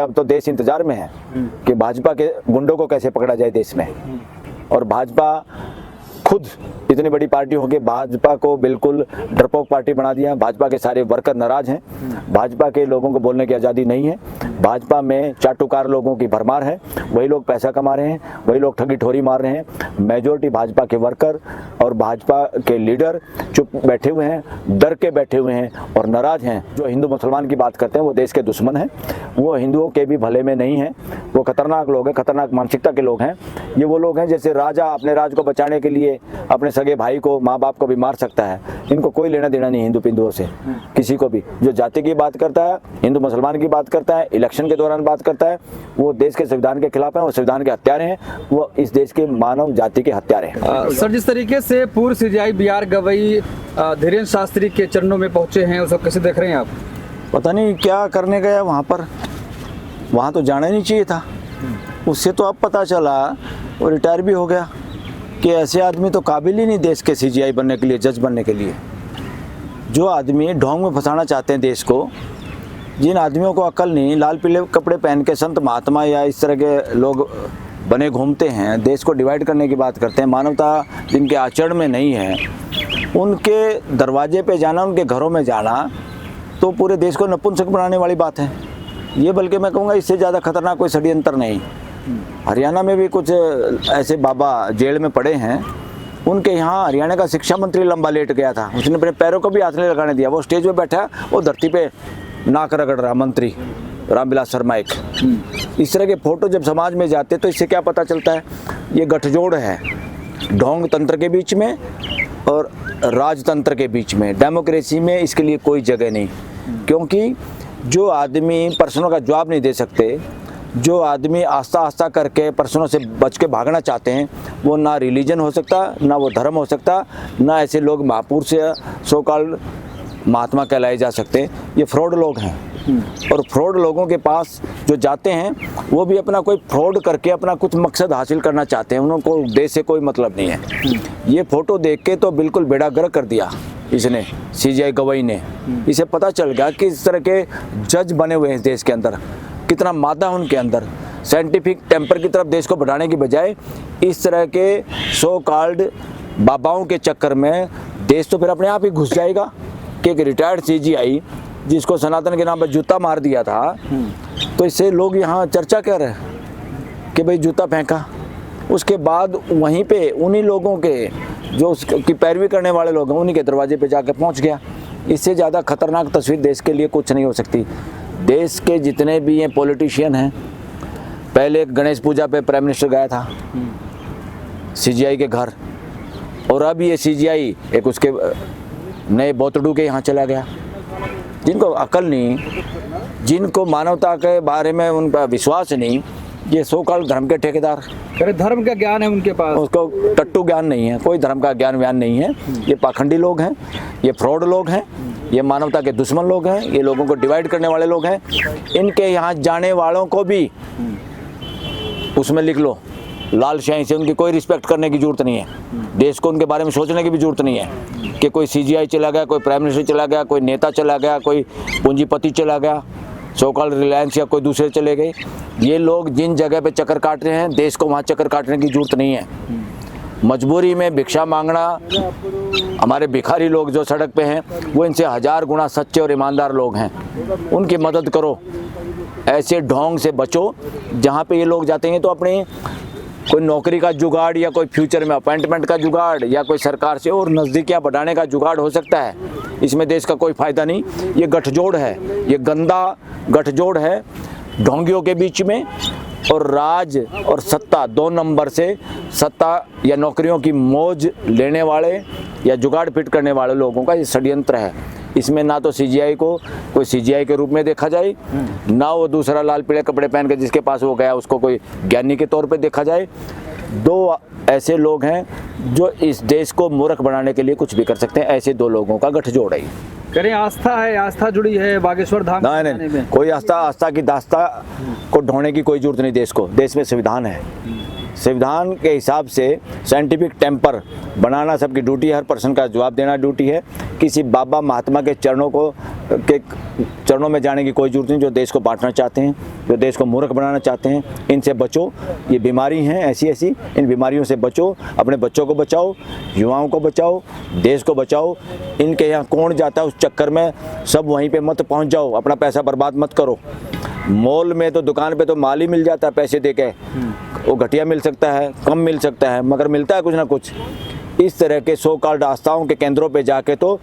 अब तो देश इंतजार में है कि भाजपा के गुंडों को कैसे पकड़ा जाए देश में। और भाजपा खुद इतनी बड़ी पार्टी होगी, भाजपा को बिल्कुल डरपोक पार्टी बना दिया। भाजपा के सारे वर्कर नाराज हैं, भाजपा के लोगों को बोलने की आज़ादी नहीं है। भाजपा में चाटुकार लोगों की भरमार है, वही लोग पैसा कमा रहे हैं, वही लोग ठगी ठोरी मार रहे हैं। मेजोरिटी भाजपा के वर्कर और भाजपा के लीडर चुप बैठे हुए हैं, डर के बैठे हुए हैं और नाराज हैं। जो हिंदू मुसलमान की बात करते हैं वो देश के दुश्मन हैं, वो हिंदुओं के भी भले में नहीं हैं, वो खतरनाक लोग हैं, खतरनाक मानसिकता के लोग हैं। ये वो लोग हैं जैसे राजा अपने राज को बचाने के लिए अपने सगे भाई को, माँ बाप को भी मार सकता है। इनको कोई लेना देना नहीं हिंदू पिंदुओं से, किसी को भी। जो जाति की बात करता है, हिंदू मुसलमान की बात करता है, इलेक्शन के दौरान बात करता है, वो देश के संविधान के खिलाफ है, वो संविधान के हत्यारे हैं, वो इस देश के मानव जाति के हत्यारे हैं। सर, जिस तरीके से पूर्व सीजीआई BR गवई धीरेन्द्र शास्त्री के चरणों में पहुंचे हैं, उसको कैसे देख रहे हैं आप? पता नहीं क्या करने गया वहाँ पर, वहाँ तो जाना नहीं चाहिए था। उससे तो अब पता चला वो रिटायर भी हो गया कि ऐसे आदमी तो काबिल ही नहीं देश के CGI बनने के लिए, जज बनने के लिए। जो आदमी ढोंग में फंसाना चाहते हैं देश को, जिन आदमियों को अक्ल नहीं, लाल पीले कपड़े पहन के संत महात्मा या इस तरह के लोग बने घूमते हैं, देश को डिवाइड करने की बात करते हैं, मानवता जिनके आचरण में नहीं है, उनके दरवाजे पे जाना, उनके घरों में जाना तो पूरे देश को नपुंसक बनाने वाली बात है ये। बल्कि मैं कहूँगा इससे ज़्यादा खतरनाक कोई षड्यंत्र नहीं। हरियाणा में भी कुछ ऐसे बाबा जेल में पड़े हैं, उनके यहाँ हरियाणा का शिक्षा मंत्री लंबा लेट गया था, उसने अपने पैरों को भी हाथ नहीं लगाने दिया, वो स्टेज पे बैठा, वो धरती पे नाक रगड़ रहा मंत्री रामविलास शर्मा एक। इस तरह के फोटो जब समाज में जाते तो इससे क्या पता चलता है, ये गठजोड़ है ढोंग तंत्र के बीच में और राजतंत्र के बीच में। डेमोक्रेसी में इसके लिए कोई जगह नहीं, क्योंकि जो आदमी प्रश्नों का जवाब नहीं दे सकते, जो आदमी आस्था आस्था करके प्रश्नों से बच के भागना चाहते हैं, वो ना रिलीजन हो सकता, ना वो धर्म हो सकता, ना ऐसे लोग महापुरुष या सो कॉल्ड महात्मा कहलाए जा सकते। ये फ्रॉड लोग हैं और फ्रॉड लोगों के पास जो जाते हैं वो भी अपना कोई फ्रॉड करके अपना कुछ मकसद हासिल करना चाहते हैं, उनको देश से कोई मतलब नहीं है। ये फोटो देख के तो बिल्कुल बेड़ा गर्क कर दिया इसने, CGI गवई ने। इसे पता चल गया कि इस तरह के जज बने हुए हैं इस देश के अंदर, कितना मादा है उनके अंदर। साइंटिफिक टेम्पर की तरफ देश को बढ़ाने की बजाय इस तरह के सो कॉल्ड बाबाओं के चक्कर में देश तो फिर अपने आप ही घुस जाएगा कि एक रिटायर्ड CGI जिसको सनातन के नाम पर जूता मार दिया था, तो इससे लोग यहाँ चर्चा कर रहे हैं कि भाई जूता फेंका। उसके बाद वहीं पे उन्हीं लोगों के जो उसकी पैरवी करने वाले लोग हैं, उन्हीं के दरवाजे पे जाके पहुँच गया। इससे ज़्यादा खतरनाक तस्वीर देश के लिए कुछ नहीं हो सकती। देश के जितने भी ये पॉलिटिशियन हैं, पहले गणेश पूजा पे प्राइम मिनिस्टर गया था CGI के घर, और अब ये CGI एक उसके नए बोतडू के यहाँ चला गया। जिनको अकल नहीं, जिनको मानवता के बारे में उनका विश्वास नहीं, ये सो कॉल्ड धर्म के ठेकेदार। धर्म का ज्ञान है उनके पास, उसको टट्टू ज्ञान नहीं है, कोई धर्म का ज्ञान व्यान नहीं है। ये पाखंडी लोग हैं, ये फ्रॉड लोग हैं, ये मानवता के दुश्मन लोग हैं, ये लोगों को डिवाइड करने वाले लोग हैं। इनके यहाँ जाने वालों को भी उसमें लिख लो, लाल शाही से उनकी कोई रिस्पेक्ट करने की जरूरत नहीं है। देश को उनके बारे में सोचने की भी जरूरत नहीं है कि कोई CGI चला गया, कोई प्राइम मिनिस्टर चला गया, कोई नेता चला गया, कोई पूंजीपति चला गया, सो कॉल्ड रिलायंस या कोई दूसरे चले गए। ये लोग जिन जगह पे चक्कर काट रहे हैं, देश को वहाँ चक्कर काटने की जरूरत नहीं है। मजबूरी में भिक्षा मांगना, हमारे भिखारी लोग जो सड़क पे हैं वो इनसे 1000 गुना सच्चे और ईमानदार लोग हैं, उनकी मदद करो। ऐसे ढोंग से बचो। जहाँ पे ये लोग जाते हैं तो अपने कोई नौकरी का जुगाड़ या कोई फ्यूचर में अपॉइंटमेंट का जुगाड़ या कोई सरकार से और नज़दीकियाँ बढ़ाने का जुगाड़ हो सकता है, इसमें देश का कोई फ़ायदा नहीं। ये गठजोड़ है, ये गंदा गठजोड़ है ढोंगियों के बीच में, और राज और सत्ता 2 नंबर से सत्ता या नौकरियों की मौज लेने वाले या जुगाड़ फिट करने वाले लोगों का ये षड्यंत्र है। इसमें ना तो CGI को कोई CGI के रूप में देखा जाए, ना वो दूसरा लाल पीले कपड़े पहन के जिसके पास वो गया उसको कोई ज्ञानी के तौर पे देखा जाए। 2 ऐसे लोग हैं जो इस देश को मूर्ख बनाने के लिए कुछ भी कर सकते हैं, ऐसे 2 लोगों का गठजोड़ है। करें आस्था है, आस्था जुड़ी है बागेश्वर धाम। नहीं, कोई आस्था की दास्ता को ढोने की कोई जरूरत नहीं देश को। देश में संविधान है, संविधान के हिसाब से साइंटिफिक टेम्पर बनाना सबकी ड्यूटी है, हर पर्सन का जवाब देना ड्यूटी है। किसी बाबा महात्मा के चरणों में जाने की कोई जरूरत नहीं। जो देश को बांटना चाहते हैं, जो देश को मूर्ख बनाना चाहते हैं, इनसे बचो। ये बीमारी हैं ऐसी ऐसी, इन बीमारियों से बचो। अपने बच्चों को बचाओ, युवाओं को बचाओ, देश को बचाओ। इनके यहाँ कौन जाता है उस चक्कर में सब वहीं पे मत पहुँच जाओ, अपना पैसा बर्बाद मत करो। मॉल में तो, दुकान पे तो माल ही मिल जाता है पैसे दे के, वो घटिया मिल सकता है, कम मिल सकता है, मगर मिलता है कुछ ना कुछ। इस तरह के सो कॉल्ड आस्थाओं के केंद्रों पे जाके तो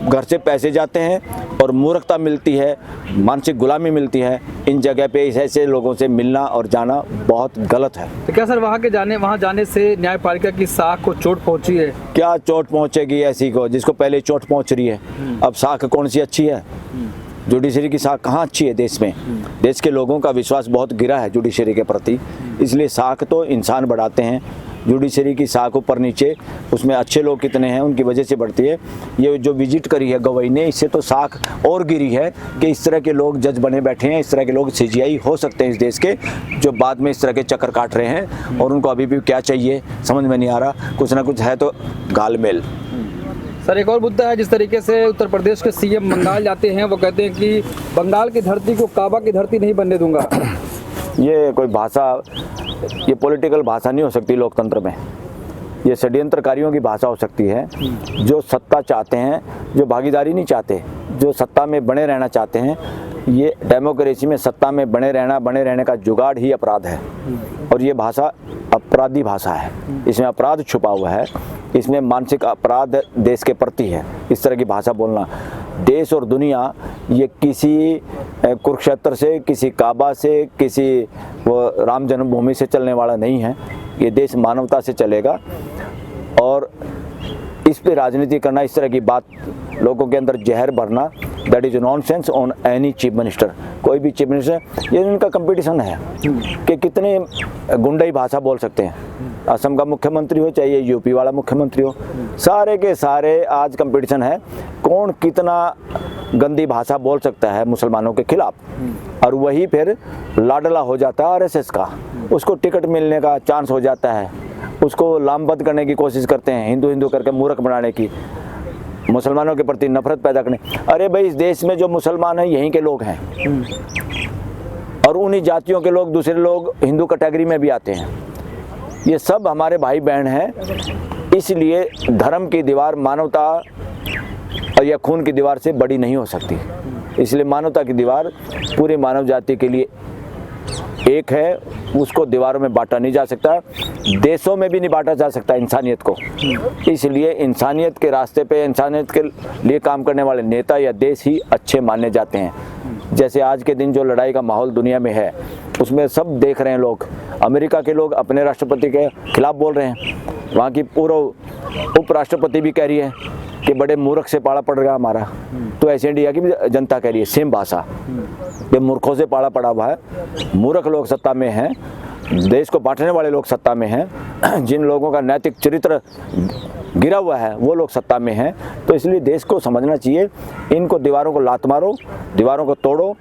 घर से पैसे जाते हैं और मूर्खता मिलती है, मानसिक गुलामी मिलती है। इन जगह पे ऐसे लोगों से मिलना और जाना बहुत गलत है। तो क्या सर वहाँ जाने से न्यायपालिका की साख को चोट पहुंची है? क्या चोट पहुंचेगी ऐसी को जिसको पहले चोट पहुंच रही है? अब साख कौन सी अच्छी है? जुडिशरी की साख कहाँ अच्छी है देश में? देश के लोगों का विश्वास बहुत गिरा है जुडिशरी के प्रति, इसलिए साख तो इंसान बढ़ाते हैं। जुडिशरी की साख ऊपर नीचे, उसमें अच्छे लोग कितने हैं उनकी वजह से बढ़ती है। ये जो विजिट करी है गवई ने, इससे तो साख और गिरी है कि इस तरह के लोग जज बने बैठे हैं, इस तरह के लोग सीजीआई हो सकते हैं इस देश के, जो बाद में इस तरह के चक्कर काट रहे हैं। और उनको अभी भी क्या चाहिए समझ में नहीं आ रहा, कुछ ना कुछ है तो घालमेल। सर एक और मुद्दा है, जिस तरीके से उत्तर प्रदेश के सीएम बंगाल जाते हैं, वो कहते हैं कि बंगाल की धरती को काबा की धरती नहीं बनने दूंगा। ये कोई भाषा, ये पॉलिटिकल भाषा नहीं हो सकती लोकतंत्र में। ये षड्यंत्रकारियों की भाषा हो सकती है, जो सत्ता चाहते हैं, जो भागीदारी नहीं चाहते, जो सत्ता में बने रहना चाहते हैं। ये डेमोक्रेसी में सत्ता में बने रहने का जुगाड़ ही अपराध है। और ये भाषा अपराधी भाषा है, इसमें अपराध छुपा हुआ है, इसमें मानसिक अपराध देश के प्रति है। इस तरह की भाषा बोलना, देश और दुनिया ये किसी कुरुक्षेत्र से, किसी काबा से, किसी वो राम जन्मभूमि से चलने वाला नहीं है। ये देश मानवता से चलेगा। और इस पे राजनीति करना, इस तरह की बात, लोगों के अंदर जहर भरना, that is nonsense on any chief minister. कोई भी चीफ मिनिस्टर, ये इनका कंपटीशन है कि कितने गुंडाई भाषा बोल सकते हैं। असम का मुख्यमंत्री हो चाहे यूपी वाला मुख्यमंत्री हो, सारे के सारे आज कंपटीशन है कौन कितना गंदी भाषा बोल सकता है मुसलमानों के खिलाफ। और वही फिर लाडला हो जाता है आरएसएस का, उसको टिकट मिलने का चांस हो जाता है, उसको लामबंद करने की कोशिश करते हैं, हिंदू हिंदू करके मूर्ख बनाने की, मुसलमानों के प्रति नफरत पैदा करने। अरे भाई, इस देश में जो मुसलमान हैं यहीं के लोग हैं, और उन्हीं जातियों के लोग, दूसरे लोग हिंदू कैटेगरी में भी आते हैं। ये सब हमारे भाई बहन हैं। इसलिए धर्म की दीवार मानवता और या खून की दीवार से बड़ी नहीं हो सकती। इसलिए मानवता की दीवार पूरी मानव जाति के लिए एक है, उसको दीवारों में बांटा नहीं जा सकता, देशों में भी नहीं बांटा जा सकता इंसानियत को। इसलिए इंसानियत के रास्ते पे, इंसानियत के लिए काम करने वाले नेता या देश ही अच्छे माने जाते हैं। जैसे आज के दिन जो लड़ाई का माहौल दुनिया में है, उसमें सब देख रहे हैं लोग। अमेरिका के लोग अपने राष्ट्रपति के खिलाफ बोल रहे हैं, वहाँ की पूर्व उपराष्ट्रपति भी कह रही है कि बड़े मूर्ख से पाला पड़ रहा हमारा। तो ऐसे इंडिया की भी जनता कह रही है सेम भाषा, ये मूर्खों से पाला पड़ा हुआ है। मूर्ख लोग सत्ता में हैं, देश को बांटने वाले लोग सत्ता में हैं, जिन लोगों का नैतिक चरित्र गिरा हुआ है वो लोग सत्ता में हैं। तो इसलिए देश को समझना चाहिए, इनको दीवारों को लात मारो, दीवारों को तोड़ो।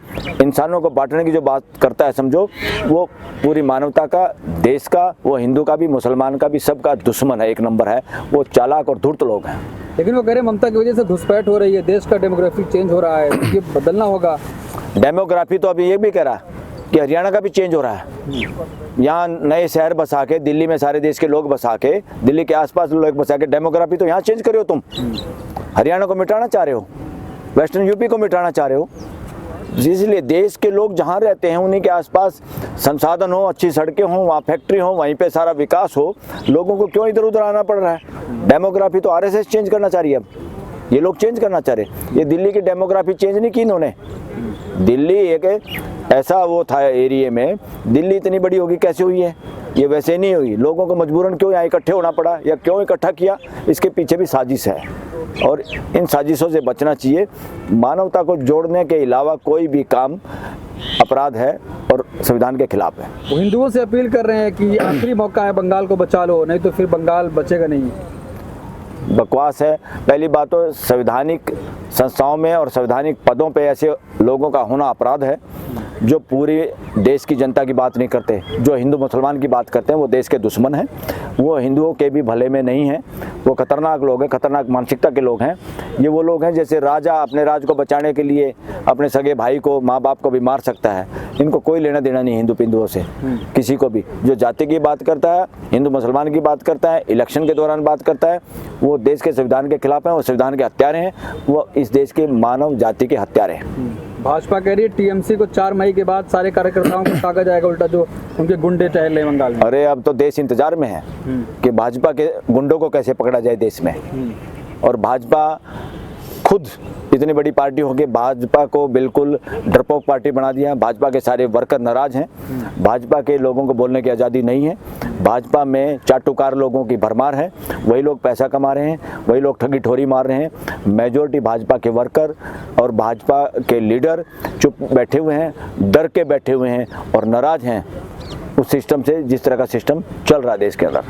इंसानों को बांटने की जो बात करता है समझो, वो पूरी मानवता का, देश का, वो हिंदू का भी, मुसलमान का भी, सबका दुश्मन है, एक नंबर है। वो चालाक और धूर्त लोग हैं। लेकिन वो कह रहे ममता की वजह से घुसपैठ हो रही है, देश का डेमोग्राफी चेंज हो रहा है, ये बदलना होगा। डेमोग्राफी तो अभी ये भी कह रहा है कि हरियाणा का भी चेंज हो रहा है। यहाँ नए शहर बसा के, दिल्ली में सारे देश के लोग बसा के, दिल्ली के आसपास लोग बसा के, डेमोग्राफी तो यहाँ चेंज कर रहे हो तुम। हरियाणा को मिटाना चाह रहे हो, वेस्टर्न यूपी को मिटाना चाह रहे हो। इसलिए देश के लोग जहाँ रहते हैं उन्हीं के आसपास संसाधन हो, अच्छी सड़कें हों, वहाँ फैक्ट्री हो, वहीं पे सारा विकास हो। लोगों को क्यों इधर उधर आना पड़ रहा है? डेमोग्राफी तो आरएसएस चेंज करना चाह रही है, अब ये लोग चेंज करना चाह रहे। ये दिल्ली की डेमोग्राफी चेंज नहीं की इन्होंने। दिल्ली एक ऐसा वो था एरिया में, दिल्ली इतनी बड़ी होगी कैसे हुई है? ये वैसे नहीं हुई। लोगों को मजबूरन क्यों यहाँ इकट्ठे होना पड़ा या क्यों इकट्ठा किया, इसके पीछे भी साजिश है और इन साजिशों से बचना चाहिए। मानवता को जोड़ने के अलावा कोई भी काम अपराध है और संविधान के खिलाफ है। वो हिंदुओं से अपील कर रहे हैं कि आखिरी मौका है, बंगाल को बचा लो, नहीं तो फिर बंगाल बचेगा नहीं। बकवास है। पहली बात तो संवैधानिक संस्थाओं में और संवैधानिक पदों पे ऐसे लोगों का होना अपराध है। जो पूरी देश की जनता की बात नहीं करते, जो हिंदू मुसलमान की बात करते हैं, वो देश के दुश्मन हैं। वो हिंदुओं के भी भले में नहीं हैं, वो खतरनाक लोग हैं, खतरनाक मानसिकता के लोग हैं। ये वो लोग हैं जैसे राजा अपने राज को बचाने के लिए अपने सगे भाई को, माँ बाप को भी मार सकता है। इनको कोई लेना देना नहीं हिंदू पिंदुओं से, किसी को भी। जो जाति की बात करता है, हिंदू मुसलमान की बात करता है, इलेक्शन के दौरान बात करता है, वो देश के संविधान के खिलाफ हैं, वो संविधान के हत्यारे हैं, वो इस देश के मानव जाति के हत्यारे हैं। भाजपा कह रही है टीएमसी को 4 मई के बाद सारे कार्यकर्ताओं को टाका जाएगा, उल्टा जो उनके गुंडे टहल रहे बंगाल में। अरे अब तो देश इंतजार में है कि भाजपा के गुंडों को कैसे पकड़ा जाए देश में। और भाजपा खुद इतनी बड़ी पार्टी होकर भाजपा को बिल्कुल डरपोक पार्टी बना दिया है। भाजपा के सारे वर्कर नाराज हैं, भाजपा के लोगों को बोलने की आज़ादी नहीं है। भाजपा में चाटुकार लोगों की भरमार है, वही लोग पैसा कमा रहे हैं, वही लोग ठगी ठोरी मार रहे हैं। मेजॉरिटी भाजपा के वर्कर और भाजपा के लीडर चुप बैठे हुए हैं, डर के बैठे हुए हैं और नाराज हैं उस सिस्टम से, जिस तरह का सिस्टम चल रहा है देश के अंदर।